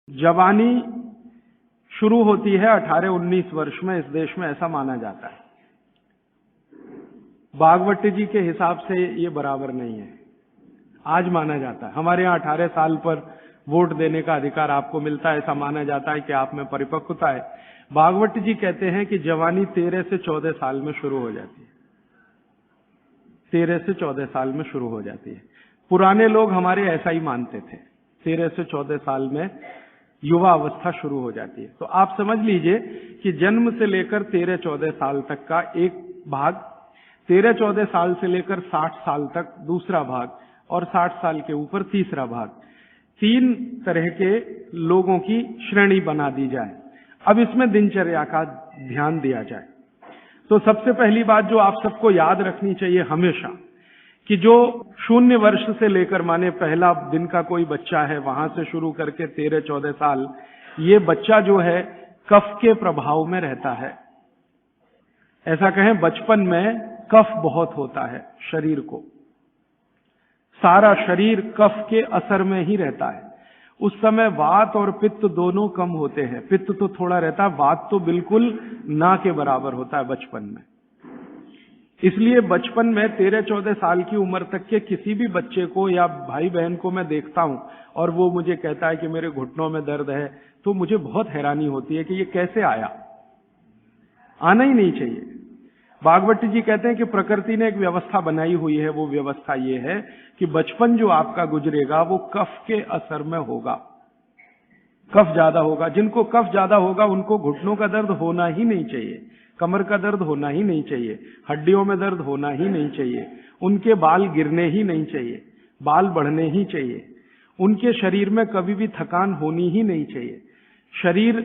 जवानी शुरू होती है 18-19 वर्ष में इस देश में, ऐसा माना जाता है। भागवत जी के हिसाब से ये बराबर नहीं है, आज माना जाता है। हमारे यहाँ 18 साल पर वोट देने का अधिकार आपको मिलता है, ऐसा माना जाता है कि आप में परिपक्वता है। भागवत जी कहते हैं कि जवानी 13 से 14 साल में शुरू हो जाती है, 13 से 14 साल में शुरू हो जाती है। पुराने लोग हमारे ऐसा ही मानते थे, 13 से 14 साल में युवा अवस्था शुरू हो जाती है। तो आप समझ लीजिए कि जन्म से लेकर 13-14 साल तक का एक भाग, 13-14 साल से लेकर 60 साल तक दूसरा भाग, और 60 साल के ऊपर तीसरा भाग, 3 तरह के लोगों की श्रेणी बना दी जाए। अब इसमें दिनचर्या का ध्यान दिया जाए तो सबसे पहली बात जो आप सबको याद रखनी चाहिए हमेशा, कि जो 0 वर्ष से लेकर, माने पहला दिन का कोई बच्चा है, वहां से शुरू करके 13-14 साल, ये बच्चा जो है कफ के प्रभाव में रहता है। ऐसा कहें, बचपन में कफ बहुत होता है शरीर को, सारा शरीर कफ के असर में ही रहता है। उस समय वात और पित्त दोनों कम होते हैं। पित्त तो थोड़ा रहता है, वात तो बिल्कुल ना के बराबर होता है बचपन में। इसलिए बचपन में 13-14 साल की उम्र तक के किसी भी बच्चे को या भाई बहन को मैं देखता हूं और वो मुझे कहता है कि मेरे घुटनों में दर्द है, तो मुझे बहुत हैरानी होती है कि ये कैसे आया, आना ही नहीं चाहिए। भागवत जी कहते हैं कि प्रकृति ने एक व्यवस्था बनाई हुई है, वो व्यवस्था ये है कि बचपन जो आपका गुजरेगा वो कफ के असर में होगा, कफ ज्यादा होगा। जिनको कफ ज्यादा होगा उनको घुटनों का दर्द होना ही नहीं चाहिए, कमर का दर्द होना ही नहीं चाहिए, हड्डियों में दर्द होना ही नहीं चाहिए, उनके बाल गिरने ही नहीं चाहिए, बाल बढ़ने ही चाहिए, उनके शरीर में कभी भी थकान होनी ही नहीं चाहिए, शरीर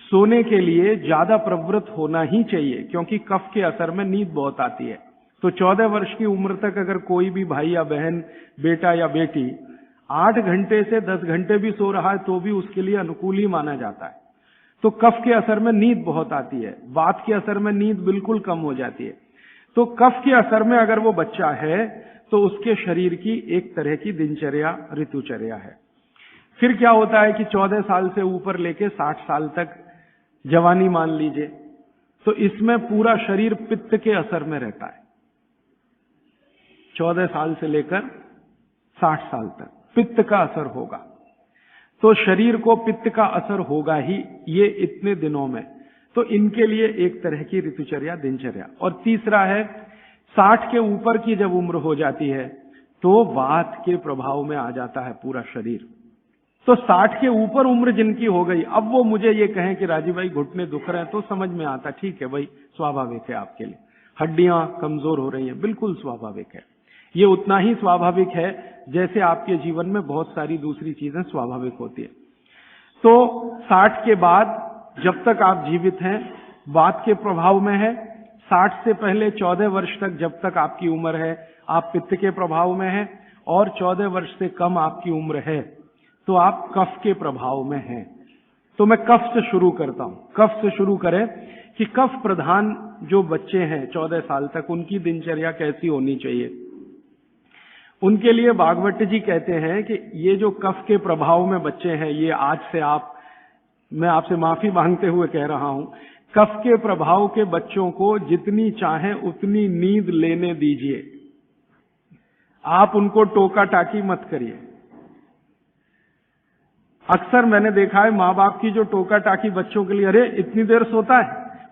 सोने के लिए ज्यादा प्रवृत्त होना ही चाहिए, क्योंकि कफ के असर में नींद बहुत आती है। तो 14 वर्ष की उम्र तक अगर कोई भी भाई या बहन, बेटा या बेटी 8 घंटे से 10 घंटे भी सो रहा है तो भी उसके लिए अनुकूल ही माना जाता है। तो कफ के असर में नींद बहुत आती है, वात के असर में नींद बिल्कुल कम हो जाती है। तो कफ के असर में अगर वो बच्चा है तो उसके शरीर की एक तरह की दिनचर्या ऋतुचर्या है। फिर क्या होता है कि 14 साल से ऊपर लेके 60 साल तक जवानी मान लीजिए, तो इसमें पूरा शरीर पित्त के असर में रहता है। 14 साल से लेकर 60 साल तक पित्त का असर होगा, तो शरीर को पित्त का असर होगा ही ये इतने दिनों में। तो इनके लिए एक तरह की ऋतुचर्या, दिनचर्या। और तीसरा है 60 के ऊपर की जब उम्र हो जाती है तो वात के प्रभाव में आ जाता है पूरा शरीर। तो 60 के ऊपर उम्र जिनकी हो गई, अब वो मुझे ये कहें कि राजीव भाई घुटने दुख रहे हैं, तो समझ में आता, ठीक है भाई, स्वाभाविक है आपके लिए, हड्डियां कमजोर हो रही हैं, बिल्कुल स्वाभाविक है। ये उतना ही स्वाभाविक है जैसे आपके जीवन में बहुत सारी दूसरी चीजें स्वाभाविक होती है। तो 60 के बाद जब तक आप जीवित हैं वात के प्रभाव में है, 60 से पहले 14 वर्ष तक जब तक आपकी उम्र है आप पित्त के प्रभाव में है, और 14 वर्ष से कम आपकी उम्र है तो आप कफ के प्रभाव में हैं। तो मैं कफ से शुरू करता हूं। कफ से शुरू करें कि कफ प्रधान जो बच्चे हैं 14 साल तक, उनकी दिनचर्या कैसी होनी चाहिए। उनके लिए भागवत जी कहते हैं कि ये जो कफ के प्रभाव में बच्चे हैं, ये आज से मैं आपसे माफी मांगते हुए कह रहा हूं, कफ के प्रभाव के बच्चों को जितनी चाहें उतनी नींद लेने दीजिए, आप उनको टोका टाकी मत करिए। अक्सर मैंने देखा है माँ बाप की जो टोका टाकी बच्चों के लिए, अरे इतनी देर सोता है,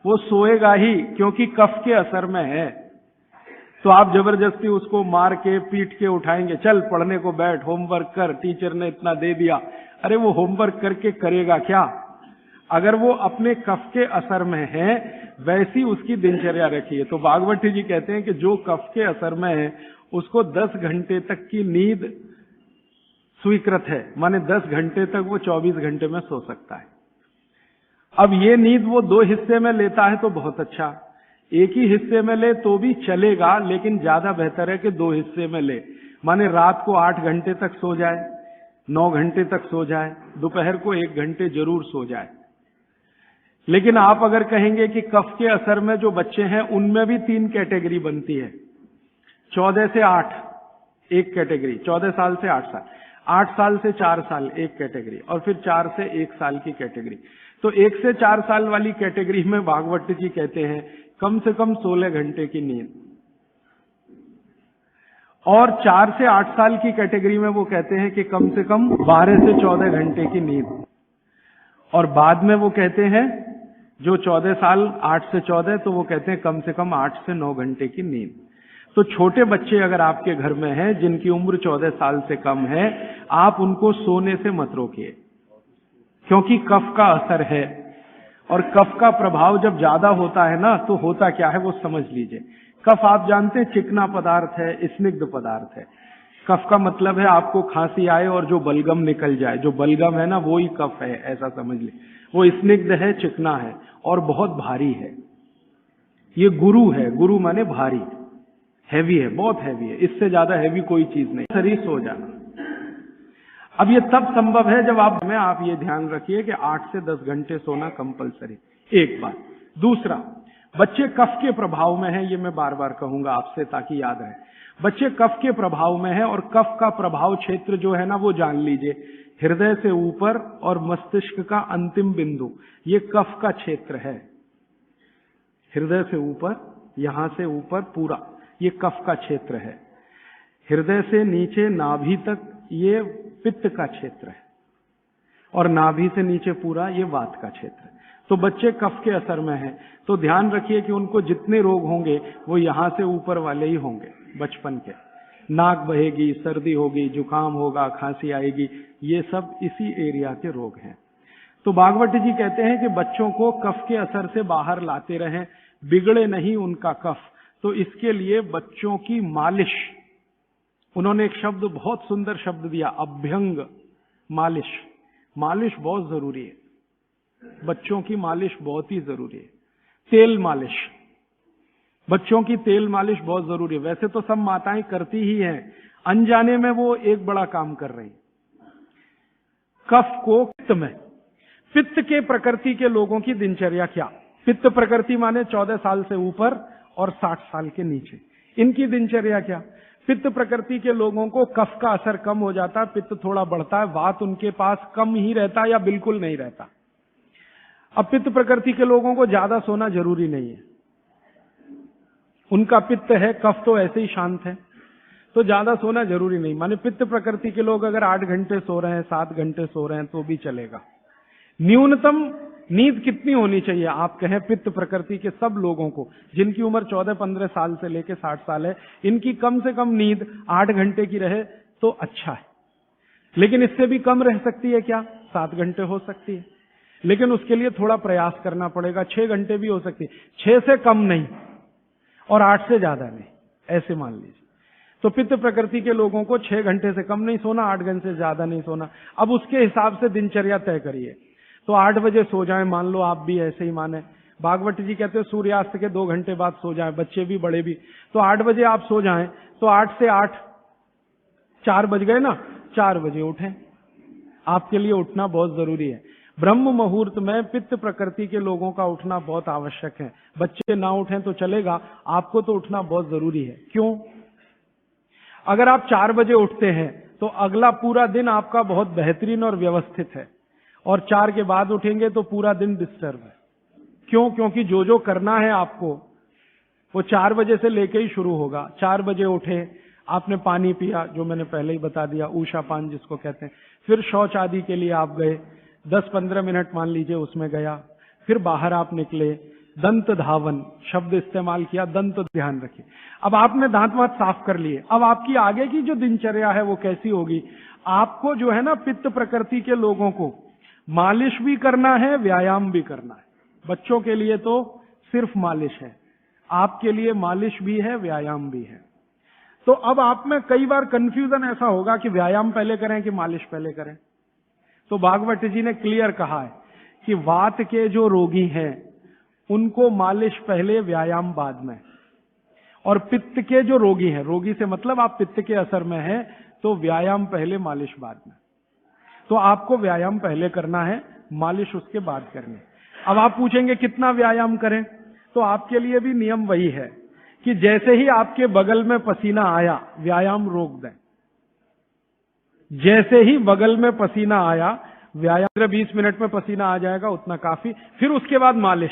वो सोएगा ही क्योंकि कफ के असर में है। तो आप जबरदस्ती उसको मार के पीट के उठाएंगे, चल पढ़ने को बैठ, होमवर्क कर, टीचर ने इतना दे दिया। अरे वो होमवर्क करके करेगा क्या? अगर वो अपने कफ के असर में है वैसी उसकी दिनचर्या रखिए। तो भागवत जी कहते हैं कि जो कफ के असर में है उसको 10 घंटे तक की नींद स्वीकृत है, माने 10 घंटे तक वो 24 घंटे में सो सकता है। अब ये नींद वो 2 हिस्से में लेता है तो बहुत अच्छा, एक ही हिस्से में ले तो भी चलेगा, लेकिन ज्यादा बेहतर है कि 2 हिस्से में ले। माने रात को 8 घंटे तक सो जाए, 9 घंटे तक सो जाए, दोपहर को 1 घंटे जरूर सो जाए। लेकिन आप अगर कहेंगे कि कफ के असर में जो बच्चे हैं उनमें भी 3 कैटेगरी बनती है, 14 से 8 एक कैटेगरी, 14 साल से 8 साल। 8 साल से 4 साल एक कैटेगरी, और फिर 4 से 1 साल की कैटेगरी। तो 1 से 4 साल वाली कैटेगरी में भागवत जी कहते हैं कम से कम 16 घंटे की नींद, और 4 से 8 साल की कैटेगरी में वो कहते हैं कि कम से कम 12 से 14 घंटे की नींद, और बाद में वो कहते हैं जो 14 साल 8 से 14, तो वो कहते हैं कम से कम 8 से 9 घंटे की नींद। तो छोटे बच्चे अगर आपके घर में हैं जिनकी उम्र 14 साल से कम है, आप उनको सोने से मत रोकिए, क्योंकि कफ का असर है, और कफ का प्रभाव जब ज्यादा होता है ना, तो होता क्या है वो समझ लीजिए। कफ आप जानते हैं चिकना पदार्थ है, स्निग्ध पदार्थ है। कफ का मतलब है आपको खांसी आए और जो बलगम निकल जाए, जो बलगम है ना वो ही कफ है, ऐसा समझ ले। वो स्निग्ध है, चिकना है और बहुत भारी है। ये गुरु है, गुरु माने भारी, हैवी है, बहुत हैवी है, इससे ज्यादा हैवी कोई चीज नहीं। शरीर सो जाना। अब ये तब संभव है जब आप ये ध्यान रखिए कि 8 से 10 घंटे सोना कंपलसरी, एक बात। दूसरा, बच्चे कफ के प्रभाव में हैं, ये मैं बार बार कहूंगा आपसे ताकि याद रहे। बच्चे कफ के प्रभाव में हैं, और कफ का प्रभाव क्षेत्र जो है ना वो जान लीजिए, हृदय से ऊपर और मस्तिष्क का अंतिम बिंदु, ये कफ का क्षेत्र है। हृदय से ऊपर, यहां से ऊपर पूरा ये कफ का क्षेत्र है। हृदय से नीचे नाभि तक ये पित्त का क्षेत्र है, और नाभि से नीचे पूरा ये वात का क्षेत्र है। तो बच्चे कफ के असर में हैं, तो ध्यान रखिए कि उनको जितने रोग होंगे वो यहां से ऊपर वाले ही होंगे बचपन के। नाक बहेगी, सर्दी होगी, जुकाम होगा, खांसी आएगी, ये सब इसी एरिया के रोग हैं। तो भागवत जी कहते हैं कि बच्चों को कफ के असर से बाहर लाते रहें, बिगड़े नहीं उनका कफ। तो इसके लिए बच्चों की मालिश, उन्होंने एक शब्द, बहुत सुंदर शब्द दिया, अभ्यंग मालिश। मालिश बहुत जरूरी है, बच्चों की मालिश बहुत ही जरूरी है। तेल मालिश, बच्चों की तेल मालिश बहुत जरूरी है। वैसे तो सब माताएं करती ही हैं, अनजाने में वो एक बड़ा काम कर रही। कफ को पित्त में, पित्त के प्रकृति के लोगों की दिनचर्या क्या? पित्त प्रकृति माने 14 साल से ऊपर और 60 साल के नीचे, इनकी दिनचर्या क्या? पित्त प्रकृति के लोगों को कफ का असर कम हो जाता है, पित्त थोड़ा बढ़ता है, वात उनके पास कम ही रहता है या बिल्कुल नहीं रहता। अब पित्त प्रकृति के लोगों को ज्यादा सोना जरूरी नहीं है, उनका पित्त है, कफ तो ऐसे ही शांत है, तो ज्यादा सोना जरूरी नहीं। माने पित्त प्रकृति के लोग अगर 8 घंटे सो रहे हैं, 7 घंटे सो रहे हैं तो भी चलेगा। न्यूनतम नींद कितनी होनी चाहिए? आप कहें पित्त प्रकृति के सब लोगों को, जिनकी उम्र 14-15 साल से लेकर 60 साल है, इनकी कम से कम नींद 8 घंटे की रहे तो अच्छा है। लेकिन इससे भी कम रह सकती है क्या? 7 घंटे हो सकती है, लेकिन उसके लिए थोड़ा प्रयास करना पड़ेगा। 6 घंटे भी हो सकती है, 6 से कम नहीं और 8 से ज्यादा नहीं, ऐसे मान लीजिए। तो पित्त प्रकृति के लोगों को 6 घंटे से कम नहीं सोना, 8 घंटे से ज्यादा नहीं सोना। अब उसके हिसाब से दिनचर्या तय करिए। तो 8 बजे सो जाएं, मान लो आप भी ऐसे ही माने। भागवत जी कहते हैं सूर्यास्त के 2 घंटे बाद सो जाएं, बच्चे भी बड़े भी। तो 8 बजे आप सो जाएं, तो 8 से 8 4 बज गए ना, 4 बजे उठें। आपके लिए उठना बहुत जरूरी है। ब्रह्म मुहूर्त में पित्त प्रकृति के लोगों का उठना बहुत आवश्यक है। बच्चे ना उठें तो चलेगा, आपको तो उठना बहुत जरूरी है। क्यों? अगर आप 4 बजे उठते हैं तो अगला पूरा दिन आपका बहुत बेहतरीन और व्यवस्थित है, और 4 के बाद उठेंगे तो पूरा दिन डिस्टर्ब है। क्यों? क्योंकि जो जो करना है आपको वो 4 बजे से लेके ही शुरू होगा। 4 बजे उठे, आपने पानी पिया, जो मैंने पहले ही बता दिया, ऊषा पान जिसको कहते हैं। फिर शौच आदि के लिए आप गए, 10-15 मिनट मान लीजिए उसमें गया, फिर बाहर आप निकले, दंत धावन शब्द इस्तेमाल किया, दंत ध्यान रखिए। अब आपने दांत वात साफ कर लिए, अब आपकी आगे की जो दिनचर्या है वो कैसी होगी? आपको जो है ना, पित्त प्रकृति के लोगों को मालिश भी करना है, व्यायाम भी करना है। बच्चों के लिए तो सिर्फ मालिश है, आपके लिए मालिश भी है, व्यायाम भी है। तो अब आप में कई बार कंफ्यूजन ऐसा होगा कि व्यायाम पहले करें कि मालिश पहले करें। तो भागवत जी ने क्लियर कहा है कि वात के जो रोगी हैं उनको मालिश पहले, व्यायाम बाद में। और पित्त के जो रोगी हैं, रोगी से मतलब आप पित्त के असर में हैं, तो व्यायाम पहले, मालिश बाद में। तो आपको व्यायाम पहले करना है, मालिश उसके बाद करनी है। अब आप पूछेंगे कितना व्यायाम करें? तो आपके लिए भी नियम वही है कि जैसे ही आपके बगल में पसीना आया, व्यायाम रोक दें। जैसे ही बगल में पसीना आया, व्यायाम 20 मिनट में पसीना आ जाएगा, उतना काफी। फिर उसके बाद मालिश।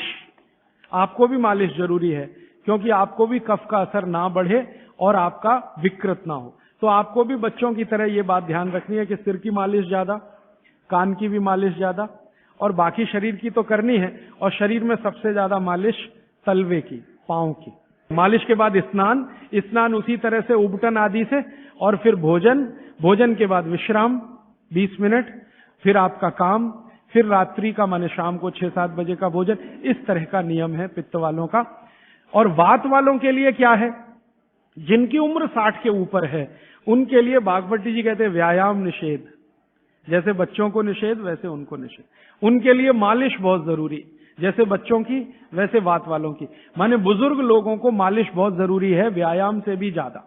आपको भी मालिश जरूरी है, क्योंकि आपको भी कफ का असर ना बढ़े और आपका विकृत ना हो। तो आपको भी बच्चों की तरह ये बात ध्यान रखनी है कि सिर की मालिश ज्यादा, कान की भी मालिश ज्यादा, और बाकी शरीर की तो करनी है। और शरीर में सबसे ज्यादा मालिश तलवे की, पांव की। मालिश के बाद स्नान, स्नान उसी तरह से उबटन आदि से, और फिर भोजन, भोजन के बाद विश्राम 20 मिनट, फिर आपका काम, फिर रात्रि का माने शाम को 6-7 बजे का भोजन। इस तरह का नियम है पित्त वालों का। और वात वालों के लिए क्या है? जिनकी उम्र 60 के ऊपर है, उनके लिए बागवती जी कहते हैं व्यायाम निषेध। जैसे बच्चों को निषेध, वैसे उनको निषेध। उनके लिए मालिश बहुत जरूरी, जैसे बच्चों की वैसे वात वालों की। माने बुजुर्ग लोगों को मालिश बहुत जरूरी है, व्यायाम से भी ज्यादा।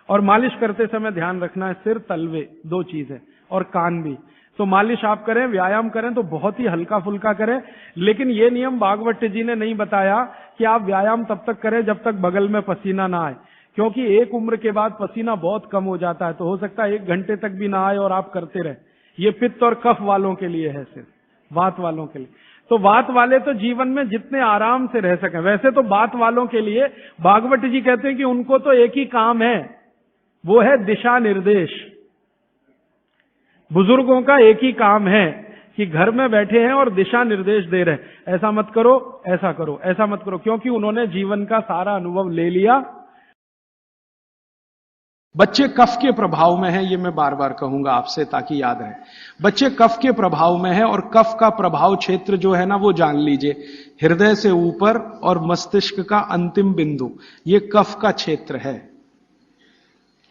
और मालिश करते समय ध्यान रखना है, सिर तलवे 2 चीज है, और कान भी। तो मालिश आप करें, व्यायाम करें तो बहुत ही हल्का फुल्का करें। लेकिन ये नियम भागवत जी ने नहीं बताया कि आप व्यायाम तब तक करें जब तक बगल में पसीना ना आए, क्योंकि एक उम्र के बाद पसीना बहुत कम हो जाता है। तो हो सकता है 1 घंटे तक भी ना आए और आप करते रहे। ये पित्त और कफ वालों के लिए है, सिर्फ वात वालों के लिए। तो वात वाले तो जीवन में जितने आराम से रह सकें। वैसे तो वात वालों के लिए भागवत जी कहते हैं कि उनको तो एक ही काम है, वो है दिशा निर्देश। बुजुर्गों का एक ही काम है कि घर में बैठे हैं और दिशा निर्देश दे रहे हैं, ऐसा मत करो, ऐसा करो, ऐसा मत करो, क्योंकि उन्होंने जीवन का सारा अनुभव ले लिया। बच्चे कफ के प्रभाव में हैं, ये मैं बार बार कहूंगा आपसे ताकि याद रहे। बच्चे कफ के प्रभाव में हैं, और कफ का प्रभाव क्षेत्र जो है ना, वो जान लीजिए, हृदय से ऊपर और मस्तिष्क का अंतिम बिंदु, ये कफ का क्षेत्र है।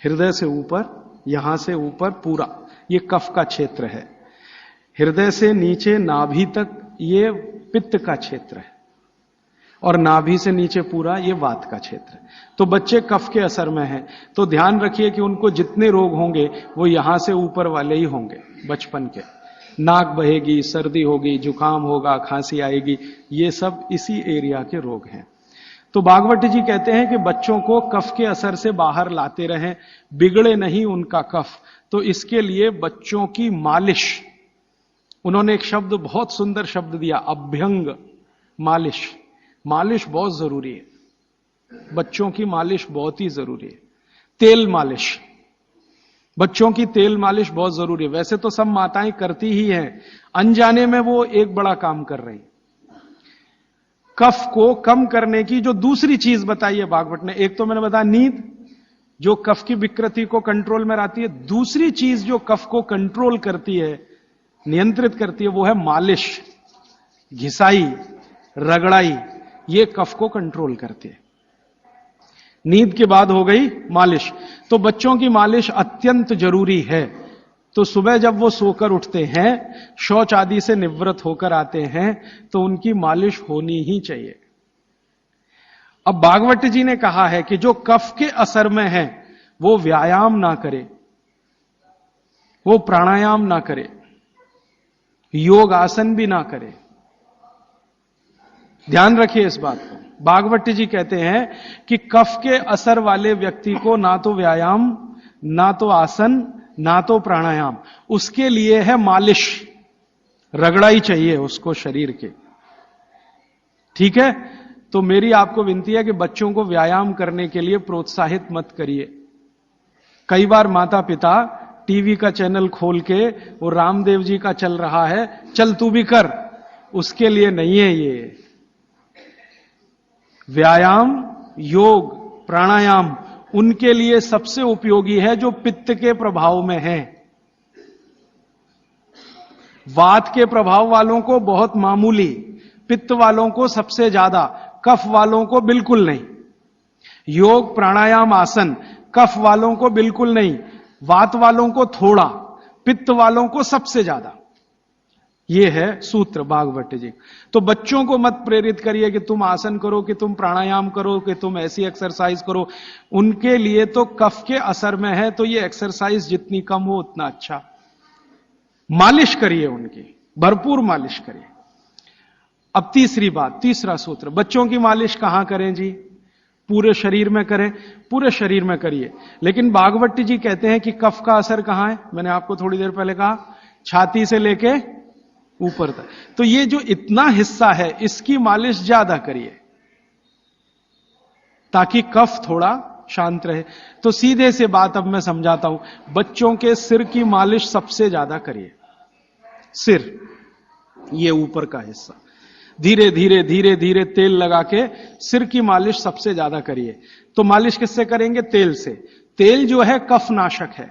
हृदय से ऊपर, यहां से ऊपर पूरा ये कफ का क्षेत्र है। हृदय से नीचे नाभि तक ये पित्त का क्षेत्र है, और नाभि से नीचे पूरा ये वात का क्षेत्र है। तो बच्चे कफ के असर में हैं, तो ध्यान रखिए कि उनको जितने रोग होंगे वो यहां से ऊपर वाले ही होंगे। बचपन के नाक बहेगी, सर्दी होगी, जुकाम होगा, खांसी आएगी, ये सब इसी एरिया के रोग हैं। तो भागवत जी कहते हैं कि बच्चों को कफ के असर से बाहर लाते रहें, बिगड़े नहीं उनका कफ। तो इसके लिए बच्चों की मालिश, उन्होंने एक शब्द, बहुत सुंदर शब्द दिया, अभ्यंग मालिश। मालिश बहुत जरूरी है, बच्चों की मालिश बहुत ही जरूरी है। तेल मालिश, बच्चों की तेल मालिश बहुत जरूरी है। वैसे तो सब माताएं करती ही हैं, अनजाने में वो एक बड़ा काम कर रही। कफ को कम करने की जो दूसरी चीज बताई है भागवत ने, एक तो मैंने बताया नींद, जो कफ की विकृति को कंट्रोल में लाती है। दूसरी चीज जो कफ को कंट्रोल करती है, नियंत्रित करती है, वो है मालिश, घिसाई, रगड़ाई। ये कफ को कंट्रोल करती है। नींद के बाद हो गई मालिश। तो बच्चों की मालिश अत्यंत जरूरी है। तो सुबह जब वो सोकर उठते हैं, शौच आदि से निवृत्त होकर आते हैं, तो उनकी मालिश होनी ही चाहिए। अब भागवत जी ने कहा है कि जो कफ के असर में है वो व्यायाम ना करे, वो प्राणायाम ना करे, योग आसन भी ना करे। ध्यान रखिए इस बात को। भागवत जी कहते हैं कि कफ के असर वाले व्यक्ति को ना तो व्यायाम, ना तो आसन, ना तो प्राणायाम, उसके लिए है मालिश, रगड़ाई चाहिए उसको शरीर के। ठीक है? तो मेरी आपको विनती है कि बच्चों को व्यायाम करने के लिए प्रोत्साहित मत करिए। कई बार माता पिता टीवी का चैनल खोल के वो रामदेव जी का चल रहा है, चल तू भी कर, उसके लिए नहीं है ये। व्यायाम, योग, प्राणायाम उनके लिए सबसे उपयोगी है जो पित्त के प्रभाव में है। वात के प्रभाव वालों को बहुत मामूली, पित्त वालों को सबसे ज्यादा, कफ वालों को बिल्कुल नहीं। योग, प्राणायाम, आसन कफ वालों को बिल्कुल नहीं, वात वालों को थोड़ा, पित्त वालों को सबसे ज्यादा। यह है सूत्र भागवत जी। तो बच्चों को मत प्रेरित करिए कि तुम आसन करो, कि तुम प्राणायाम करो, कि तुम ऐसी एक्सरसाइज करो। उनके लिए तो कफ के असर में है, तो ये एक्सरसाइज जितनी कम हो उतना अच्छा। मालिश करिए उनकी, भरपूर मालिश करिए। अब तीसरी बात, तीसरा सूत्र, बच्चों की मालिश कहां करें जी? पूरे शरीर में करें, पूरे शरीर में करिए। लेकिन भागवत जी कहते हैं कि कफ का असर कहां है? मैंने आपको थोड़ी देर पहले कहा, छाती से लेके ऊपर तक। तो ये जो इतना हिस्सा है, इसकी मालिश ज्यादा करिए ताकि कफ थोड़ा शांत रहे। तो सीधे से बात अब मैं समझाता हूं, बच्चों के सिर की मालिश सबसे ज्यादा करिए। सिर, ये ऊपर का हिस्सा, धीरे धीरे धीरे धीरे तेल लगा के सिर की मालिश सबसे ज्यादा करिए। तो मालिश किससे करेंगे? तेल से। तेल जो है कफ नाशक है,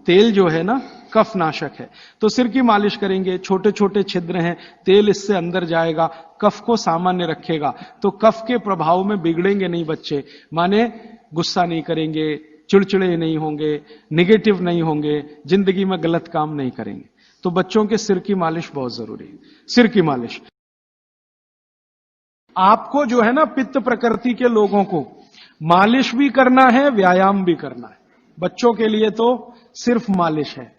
तेल जो है ना कफ नाशक है। तो सिर की मालिश करेंगे, छोटे छोटे छिद्र हैं, तेल इससे अंदर जाएगा, कफ को सामान्य रखेगा। तो कफ के प्रभाव में बिगड़ेंगे नहीं बच्चे, माने गुस्सा नहीं करेंगे, चिड़चिड़े नहीं होंगे, निगेटिव नहीं होंगे, जिंदगी में गलत काम नहीं करेंगे। तो बच्चों के सिर की मालिश बहुत जरूरी है। सिर की मालिश आपको जो है ना, पित्त प्रकृति के लोगों को मालिश भी करना है, व्यायाम भी करना है। बच्चों के लिए तो सिर्फ मालिश है,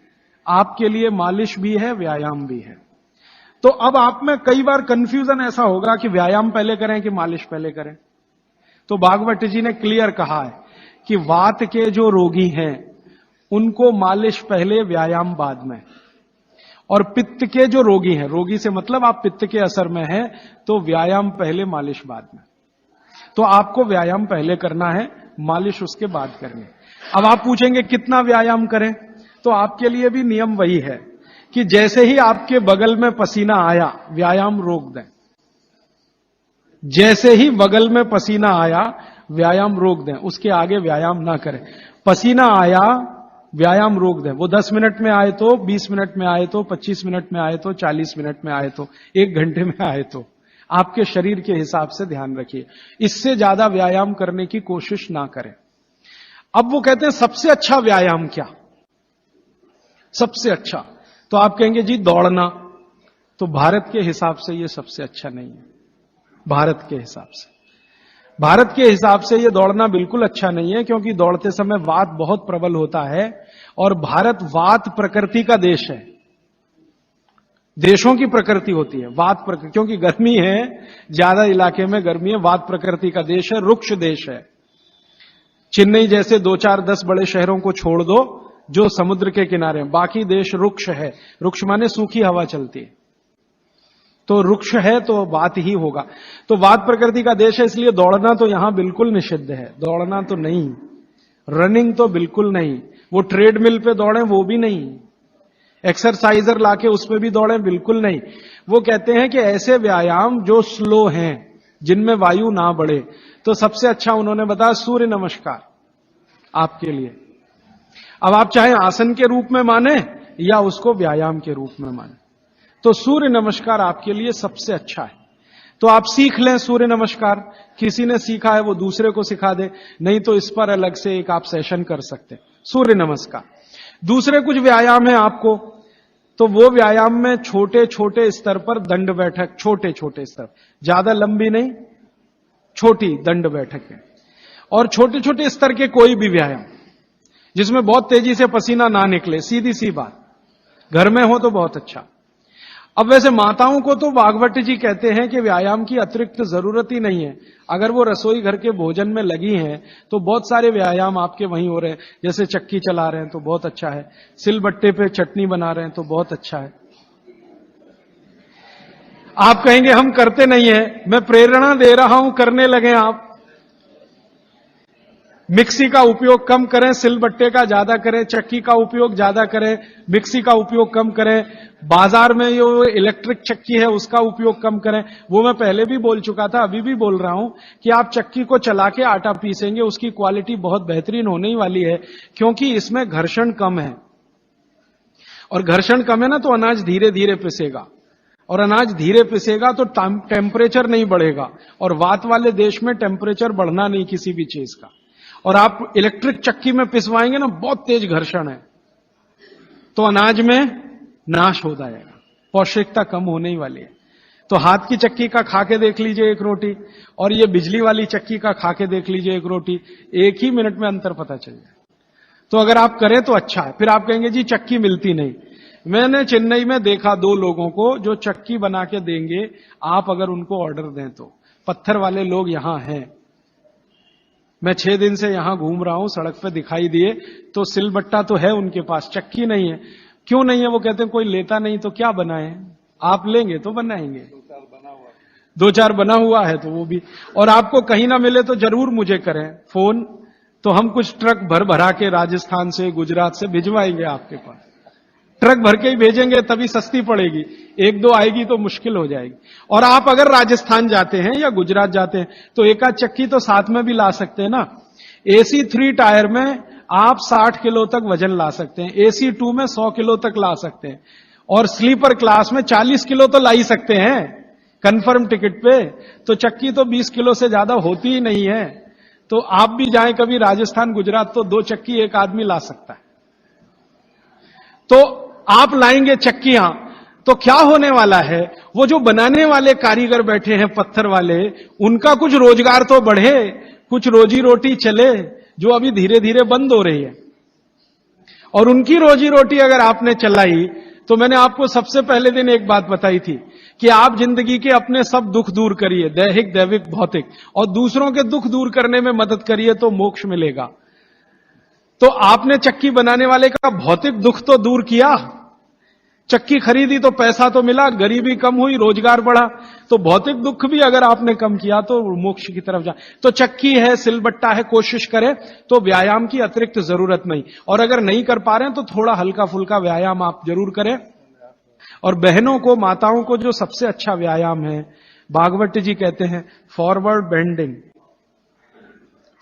आपके लिए मालिश भी है, व्यायाम भी है। तो अब आप में कई बार कंफ्यूजन ऐसा होगा कि व्यायाम पहले करें कि मालिश पहले करें। तो भागवत जी ने क्लियर कहा है कि वात के जो रोगी हैं उनको मालिश पहले, व्यायाम बाद में। और पित्त के जो रोगी हैं, रोगी से मतलब आप पित्त के असर में हैं, तो व्यायाम पहले, मालिश बाद में। तो आपको व्यायाम पहले करना है, मालिश उसके बाद करनी है। अब आप पूछेंगे कितना व्यायाम करें? तो आपके लिए भी नियम वही है कि जैसे ही आपके बगल में पसीना आया, व्यायाम रोक दें। जैसे ही बगल में पसीना आया, व्यायाम रोक दें, उसके आगे व्यायाम ना करें। पसीना आया, व्यायाम रोक दें। वो 10 मिनट में आए तो, 20 मिनट में आए तो, 25 मिनट में आए तो, 40 मिनट में आए तो, 1 घंटे में आए तो, आपके शरीर के हिसाब से ध्यान रखिए। इससे ज्यादा व्यायाम करने की कोशिश ना करें। अब वो कहते हैं सबसे अच्छा व्यायाम क्या? सबसे अच्छा, तो आप कहेंगे जी दौड़ना। तो भारत के हिसाब से ये सबसे अच्छा नहीं है। भारत के हिसाब से, भारत के हिसाब से ये दौड़ना बिल्कुल अच्छा नहीं है, क्योंकि दौड़ते समय वात बहुत प्रबल होता है और भारत वात प्रकृति का देश है। देशों की प्रकृति होती है वात प्रकृति, क्योंकि गर्मी है, ज्यादा इलाके में गर्मी है, वात प्रकृति का देश है, रुक्ष देश है। चेन्नई जैसे 2, 4, 10 बड़े शहरों को छोड़ दो जो समुद्र के किनारे, बाकी देश रुक्ष है। रुक्ष माने सूखी हवा चलती है, तो रुक्ष है तो वात ही होगा। तो वात प्रकृति का देश है, इसलिए दौड़ना तो यहां बिल्कुल निषिद्ध है। दौड़ना तो नहीं, रनिंग तो बिल्कुल नहीं, वो ट्रेडमिल पे दौड़े वो भी नहीं, एक्सरसाइजर लाके उसमें भी दौड़े बिल्कुल नहीं। वो कहते हैं कि ऐसे व्यायाम जो स्लो हैं, जिनमें वायु ना बढ़े। तो सबसे अच्छा उन्होंने बताया सूर्य नमस्कार आपके लिए। अब आप चाहे आसन के रूप में माने या उसको व्यायाम के रूप में माने, तो सूर्य नमस्कार आपके लिए सबसे अच्छा है। तो आप सीख लें सूर्य नमस्कार, किसी ने सीखा है वो दूसरे को सिखा दे, नहीं तो इस पर अलग से एक आप सेशन कर सकते हैं, सूर्य नमस्कार। दूसरे कुछ व्यायाम है आपको, तो वो व्यायाम में छोटे छोटे स्तर पर दंड बैठक, छोटे छोटे स्तर, ज्यादा लंबी नहीं, छोटी दंड बैठक है। और छोटे छोटे स्तर के कोई भी व्यायाम जिसमें बहुत तेजी से पसीना ना निकले, सीधी सी बात, घर में हो तो बहुत अच्छा। अब वैसे माताओं को तो भागवत जी कहते हैं कि व्यायाम की अतिरिक्त जरूरत ही नहीं है। अगर वो रसोई घर के भोजन में लगी हैं तो बहुत सारे व्यायाम आपके वहीं हो रहे हैं। जैसे चक्की चला रहे हैं तो बहुत अच्छा है, सिलबट्टे पे चटनी बना रहे हैं तो बहुत अच्छा है। आप कहेंगे हम करते नहीं है, मैं प्रेरणा दे रहा हूं, करने लगे आप। मिक्सी का उपयोग कम करें, सिलबट्टे का ज्यादा करें, चक्की का उपयोग ज्यादा करें, मिक्सी का उपयोग कम करें, बाजार में जो इलेक्ट्रिक चक्की है उसका उपयोग कम करें। वो मैं पहले भी बोल चुका था, अभी भी बोल रहा हूं कि आप चक्की को चला के आटा पीसेंगे, उसकी क्वालिटी बहुत बेहतरीन होने ही वाली है, क्योंकि इसमें घर्षण कम है। और घर्षण कम है ना, तो अनाज धीरे धीरे पिसेगा, और अनाज धीरे पिसेगा तो टेम्परेचर नहीं बढ़ेगा। और वात वाले देश में टेम्परेचर बढ़ना नहीं किसी भी चीज का। और आप इलेक्ट्रिक चक्की में पिसवाएंगे ना, बहुत तेज घर्षण है, तो अनाज में नाश हो जाएगा, पौष्टिकता कम होने ही वाली है। तो हाथ की चक्की का खा के देख लीजिए एक रोटी, और ये बिजली वाली चक्की का खा के देख लीजिए एक रोटी, एक ही मिनट में अंतर पता चल जाए। तो अगर आप करें तो अच्छा है। फिर आप कहेंगे जी चक्की मिलती नहीं। मैंने चेन्नई में देखा 2 लोगों को जो चक्की बना के देंगे, आप अगर उनको ऑर्डर दें तो। पत्थर वाले लोग यहां हैं, मैं 6 दिन से यहां घूम रहा हूं, सड़क पे दिखाई दिए, तो सिलबट्टा तो है उनके पास, चक्की नहीं है। क्यों नहीं है? वो कहते हैं कोई लेता नहीं तो क्या बनाए, आप लेंगे तो बनाएंगे। 2-4 बना हुआ है तो वो भी, और आपको कहीं ना मिले तो जरूर मुझे करें फोन, तो हम कुछ ट्रक भर भरा के राजस्थान से, गुजरात से भिजवाएंगे आपके पास। ट्रक भर के ही भेजेंगे तभी सस्ती पड़ेगी, 1-2 आएगी तो मुश्किल हो जाएगी। और आप अगर राजस्थान जाते हैं या गुजरात जाते हैं तो एक आध चक्की तो साथ में भी ला सकते हैं ना। AC 3 टायर में आप 60 किलो तक वजन ला सकते हैं, AC 2 में 100 किलो तक ला सकते हैं, और स्लीपर क्लास में 40 किलो तो ला ही सकते हैं कंफर्म टिकट पे। तो चक्की तो 20 किलो से ज्यादा होती ही नहीं है। तो आप भी जाएं कभी राजस्थान गुजरात तो 2 चक्की एक आदमी ला सकता है। तो आप लाएंगे चक्कियां तो क्या होने वाला है, वो जो बनाने वाले कारीगर बैठे हैं पत्थर वाले, उनका कुछ रोजगार तो बढ़े, कुछ रोजी रोटी चले, जो अभी धीरे धीरे बंद हो रही है। और उनकी रोजी रोटी अगर आपने चलाई, तो मैंने आपको सबसे पहले दिन एक बात बताई थी कि आप जिंदगी के अपने सब दुख दूर करिए, दैहिक दैविक भौतिक, और दूसरों के दुख दूर करने में मदद करिए तो मोक्ष मिलेगा। तो आपने चक्की बनाने वाले का भौतिक दुख तो दूर किया, चक्की खरीदी तो पैसा तो मिला, गरीबी कम हुई, रोजगार बढ़ा, तो भौतिक दुख भी अगर आपने कम किया तो मोक्ष की तरफ जा। तो चक्की है, सिलबट्टा है, कोशिश करें तो व्यायाम की अतिरिक्त जरूरत नहीं। और अगर नहीं कर पा रहे हैं तो थोड़ा हल्का फुल्का व्यायाम आप जरूर करें। और बहनों को, माताओं को जो सबसे अच्छा व्यायाम है, भागवत जी कहते हैं फॉरवर्ड बेंडिंग।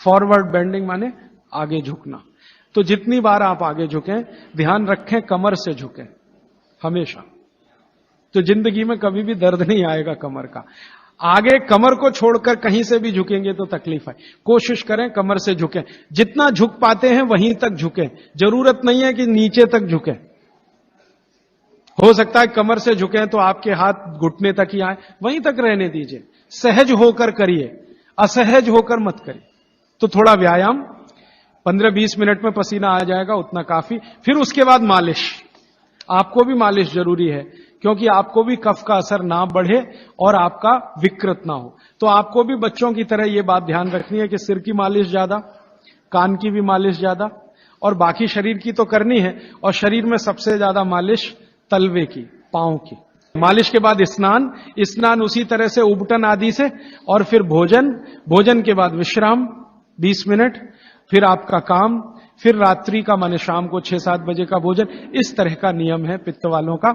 फॉरवर्ड बेंडिंग माने आगे झुकना। तो जितनी बार आप आगे झुकें, ध्यान रखें कमर से झुकें हमेशा, तो जिंदगी में कभी भी दर्द नहीं आएगा कमर का। आगे कमर को छोड़कर कहीं से भी झुकेंगे तो तकलीफ है। कोशिश करें कमर से झुकें, जितना झुक पाते हैं वहीं तक झुकें, जरूरत नहीं है कि नीचे तक झुकें। हो सकता है कमर से झुकें तो आपके हाथ घुटने तक ही आए, वहीं तक रहने दीजिए, सहज होकर करिए, असहज होकर मत करिए। तो थोड़ा व्यायाम, 15-20 मिनट में पसीना आ जाएगा, उतना काफी। फिर उसके बाद मालिश, आपको भी मालिश जरूरी है, क्योंकि आपको भी कफ का असर ना बढ़े और आपका विकृत ना हो। तो आपको भी बच्चों की तरह यह बात ध्यान रखनी है कि सिर की मालिश ज्यादा, कान की भी मालिश ज्यादा, और बाकी शरीर की तो करनी है। और शरीर में सबसे ज्यादा मालिश तलवे की, पांव की। मालिश के बाद स्नान, स्नान उसी तरह से उबटन आदि से, और फिर भोजन, भोजन के बाद विश्राम 20 मिनट, फिर आपका काम, फिर रात्रि का माने शाम को 6-7 बजे का भोजन। इस तरह का नियम है पित्त वालों का।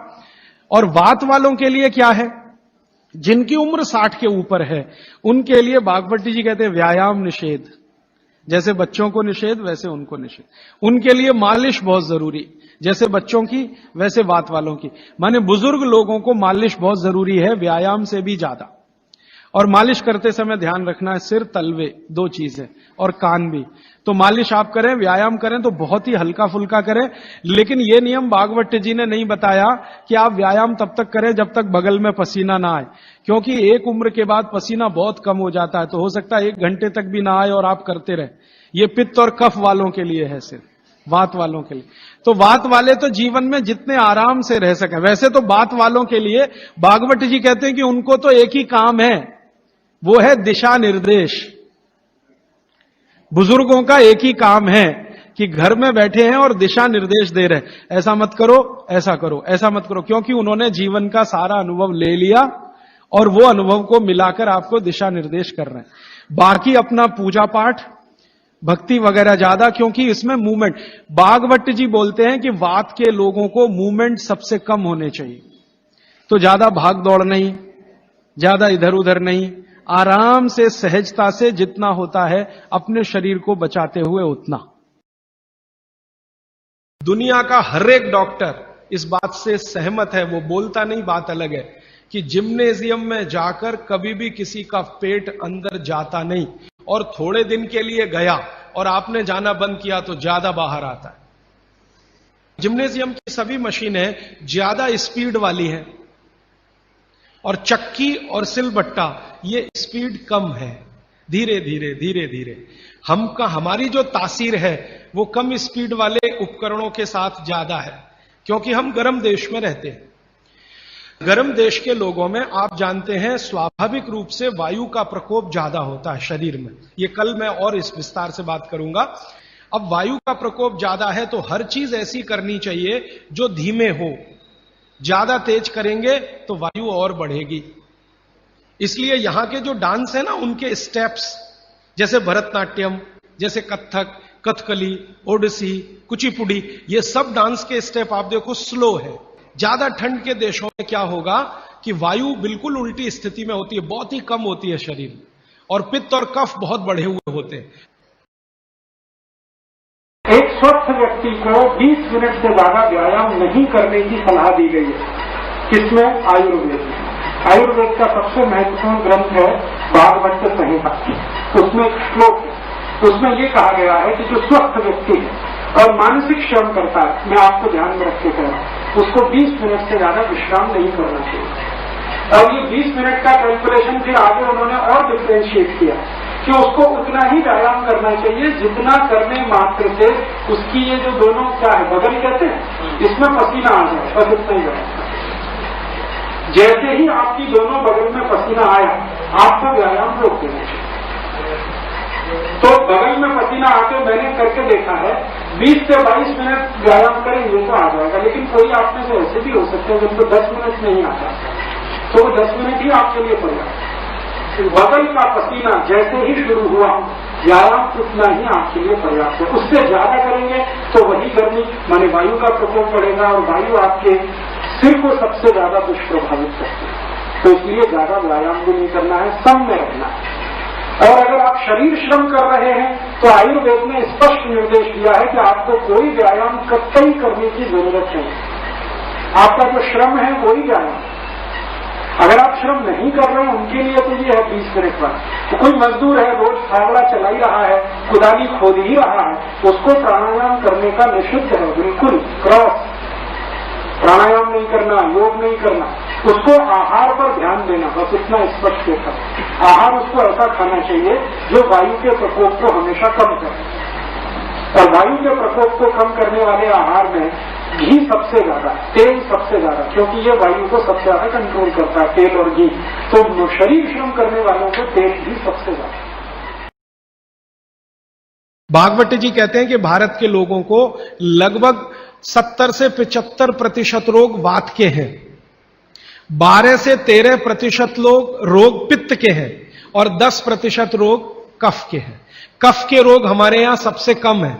और वात वालों के लिए क्या है, जिनकी उम्र 60 के ऊपर है, उनके लिए भागवती जी कहते हैं व्यायाम निषेध। जैसे बच्चों को निषेध वैसे उनको निषेध। उनके लिए मालिश बहुत जरूरी, जैसे बच्चों की वैसे वात वालों की। माने बुजुर्ग लोगों को मालिश बहुत जरूरी है, व्यायाम से भी ज्यादा। और मालिश करते समय ध्यान रखना है सिर, तलवे, 2 चीजें, और कान भी। तो मालिश आप करें, व्यायाम करें तो बहुत ही हल्का फुल्का करें। लेकिन यह नियम भागवत जी ने नहीं बताया कि आप व्यायाम तब तक करें जब तक बगल में पसीना ना आए, क्योंकि एक उम्र के बाद पसीना बहुत कम हो जाता है। तो हो सकता है 1 घंटे तक भी ना आए और आप करते रहे। ये पित्त और कफ वालों के लिए है, सिर्फ वात वालों के लिए। तो वात वाले तो जीवन में जितने आराम से रह सकें। वैसे तो वात वालों के लिए भागवत जी कहते हैं कि उनको तो एक ही काम है, वो है दिशा निर्देश। बुजुर्गों का एक ही काम है कि घर में बैठे हैं और दिशा निर्देश दे रहे हैं, ऐसा मत करो, ऐसा करो, ऐसा मत करो, क्योंकि उन्होंने जीवन का सारा अनुभव ले लिया और वो अनुभव को मिलाकर आपको दिशा निर्देश कर रहे हैं। बाकी अपना पूजा पाठ, भक्ति वगैरह ज्यादा, क्योंकि इसमें मूवमेंट, भागवत जी बोलते हैं कि वात के लोगों को मूवमेंट सबसे कम होने चाहिए। तो ज्यादा भाग दौड़ नहीं, ज्यादा इधर उधर नहीं, आराम से सहजता से जितना होता है अपने शरीर को बचाते हुए उतना। दुनिया का हर एक डॉक्टर इस बात से सहमत है, वो बोलता नहीं, बात अलग है, कि जिम्नेजियम में जाकर कभी भी किसी का पेट अंदर जाता नहीं, और थोड़े दिन के लिए गया और आपने जाना बंद किया तो ज्यादा बाहर आता है। जिम्नेजियम की सभी मशीनें ज्यादा स्पीड वाली हैं, और चक्की और सिलबट्टा ये स्पीड कम है, धीरे धीरे धीरे धीरे। हमारी जो तासीर है वो कम स्पीड वाले उपकरणों के साथ ज्यादा है, क्योंकि हम गर्म देश में रहते हैं। गर्म देश के लोगों में आप जानते हैं स्वाभाविक रूप से वायु का प्रकोप ज्यादा होता है शरीर में। ये कल मैं और इस विस्तार से बात करूंगा। अब वायु का प्रकोप ज्यादा है तो हर चीज ऐसी करनी चाहिए जो धीमे हो। ज्यादा तेज करेंगे तो वायु और बढ़ेगी। इसलिए यहां के जो डांस है ना, उनके स्टेप्स, जैसे भरतनाट्यम, जैसे कथक, कथकली, ओडिसी, कुचिपुड़ी, ये सब डांस के स्टेप आप देखो स्लो है। ज्यादा ठंड के देशों में क्या होगा कि वायु बिल्कुल उल्टी स्थिति में होती है, बहुत ही कम होती है शरीर में, और पित्त और कफ बहुत बढ़े हुए होते हैं। एक स्वस्थ व्यक्ति को 20 मिनट से ज्यादा व्यायाम नहीं करने की सलाह दी गई है। किसमें? आयुर्वेद में। आयुर्वेद का सबसे महत्वपूर्ण ग्रंथ है भागवत संहिता। उसमें एक श्लोक है, उसमें यह कहा गया है कि जो स्वस्थ व्यक्ति है और मानसिक श्रम करता है, मैं आपको ध्यान में रख के कह रहा हूं, उसको 20 मिनट से ज्यादा विश्राम नहीं करना चाहिए। और ये 20 मिनट का कैलकुलेशन फिर आगे उन्होंने और डिफ्रेंशिएट किया कि उसको उतना ही व्यायाम करना चाहिए जितना करने मात्र से उसकी ये जो दोनों क्या है, बगल कहते हैं, इसमें पसीना आ जाए, बस इतना ही व्यायाम। जैसे ही आपकी दोनों बगल में पसीना आया, आपको व्यायाम रोक देना चाहिए। तो बगल में पसीना आके मैंने करके देखा है, 20 से 22 मिनट व्यायाम करेंगे तो आ जाएगा। लेकिन कोई आप में से ऐसे भी हो सकते हैं जिनको 10 मिनट नहीं आता, तो वो 10 मिनट ही आपके लिए पर्याप्त। बगल का पसीना जैसे ही शुरू हुआ, व्यायाम उतना ही आपके लिए पर्याप्त है। उससे ज्यादा करेंगे तो वही गर्मी माने वायु का प्रकोप बढ़ेगा, और वायु आपके सिर को सबसे ज्यादा दुष्प्रभावित करती है। तो इसलिए ज्यादा व्यायाम भी नहीं करना है, सम में रहना है। और अगर आप शरीर श्रम कर रहे हैं तो आयुर्वेद ने स्पष्ट निर्देश दिया है कि आपको कोई व्यायाम कतई करने की जरूरत नहीं। आपका जो श्रम है वही व्यायाम। अगर आप श्रम नहीं कर रहे हैं, उनके लिए तो ये है 20 मिनट पर। तो कोई मजदूर है, रोज फावड़ा चला ही रहा है, कुदाली खोद ही रहा है, उसको प्राणायाम करने का निषिद्ध है, बिल्कुल क्रॉस। प्राणायाम नहीं करना, योग नहीं करना, उसको आहार पर ध्यान देना, बस इतना स्पष्ट होता। आहार उसको ऐसा खाना चाहिए जो वायु के प्रकोप को हमेशा कम करे। और वायु के प्रकोप को कम करने वाले आहार में घी सबसे ज्यादा, तेल सबसे ज्यादा, क्योंकि ये वायु को सबसे ज्यादा कंट्रोल करता है, तेल और घी। तो शरीर श्रम करने वालों को तेल घी सबसे ज्यादा। भागवत जी कहते हैं कि भारत के लोगों को लगभग 70 से 75% रोग वात के हैं, 12 से 13% रोग पित्त के हैं, और 10% रोग कफ के हैं। कफ के रोग हमारे यहां सबसे कम है,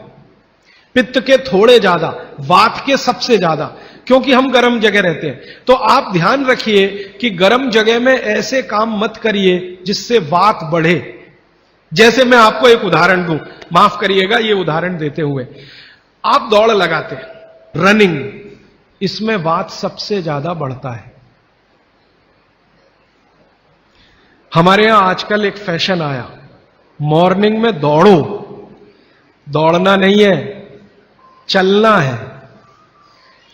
पित्त के थोड़े ज्यादा, वात के सबसे ज्यादा, क्योंकि हम गर्म जगह रहते हैं। तो आप ध्यान रखिए कि गर्म जगह में ऐसे काम मत करिए जिससे वात बढ़े। जैसे मैं आपको एक उदाहरण दूं, माफ करिएगा ये उदाहरण देते हुए, आप दौड़ लगाते हैं, रनिंग, इसमें वात सबसे ज्यादा बढ़ता है। हमारे यहां आजकल एक फैशन आया, मॉर्निंग में दौड़ो। दौड़ना नहीं है, चलना है।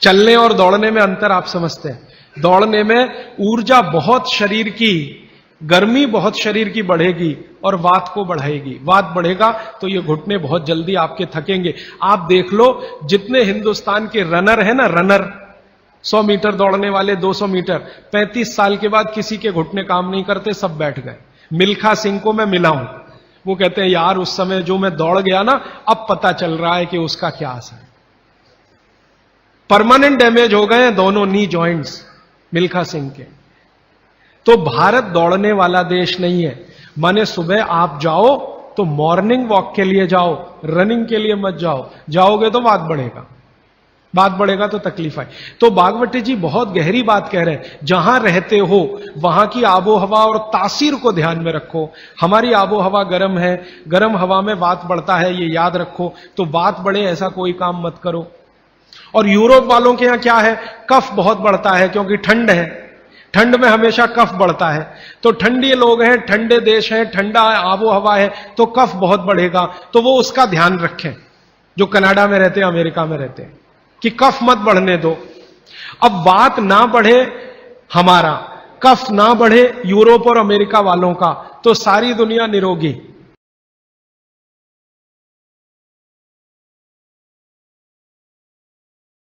चलने और दौड़ने में अंतर आप समझते हैं। दौड़ने में ऊर्जा बहुत शरीर की, गर्मी बहुत शरीर की बढ़ेगी और वात को बढ़ाएगी। वात बढ़ेगा तो ये घुटने बहुत जल्दी आपके थकेंगे। आप देख लो, जितने हिंदुस्तान के रनर है ना, रनर 100 मीटर दौड़ने वाले, 200 मीटर, 35 साल के बाद किसी के घुटने काम नहीं करते, सब बैठ गए। मिल्खा सिंह को मैं मिला हूं, वो कहते हैं यार उस समय जो मैं दौड़ गया ना, अब पता चल रहा है कि उसका क्या असर है। परमानेंट डैमेज हो गए हैं दोनों नी जॉइंट्स मिल्खा सिंह के। तो भारत दौड़ने वाला देश नहीं है। माने सुबह आप जाओ तो मॉर्निंग वॉक के लिए जाओ, रनिंग के लिए मत जाओ। जाओगे तो वात बढ़ेगा, बात बढ़ेगा तो तकलीफ आए। तो भागवती जी बहुत गहरी बात कह रहे हैं। जहां रहते हो वहां की आबो हवा और तासीर को ध्यान में रखो। हमारी आबो हवा गर्म है, गर्म हवा में वात बढ़ता है, ये याद रखो। तो वात बढ़े ऐसा कोई काम मत करो। और यूरोप वालों के यहां क्या है, कफ बहुत बढ़ता है क्योंकि ठंड है, ठंड में हमेशा कफ बढ़ता है। तो ठंडी लोग हैं, ठंडे देश हैं, ठंडा आबो हवा है, तो कफ बहुत बढ़ेगा। तो वो उसका ध्यान रखें जो कनाडा में रहते हैं, अमेरिका में रहते हैं, कि कफ मत बढ़ने दो। अब वात ना बढ़े हमारा, कफ ना बढ़े यूरोप और अमेरिका वालों का, तो सारी दुनिया निरोगी।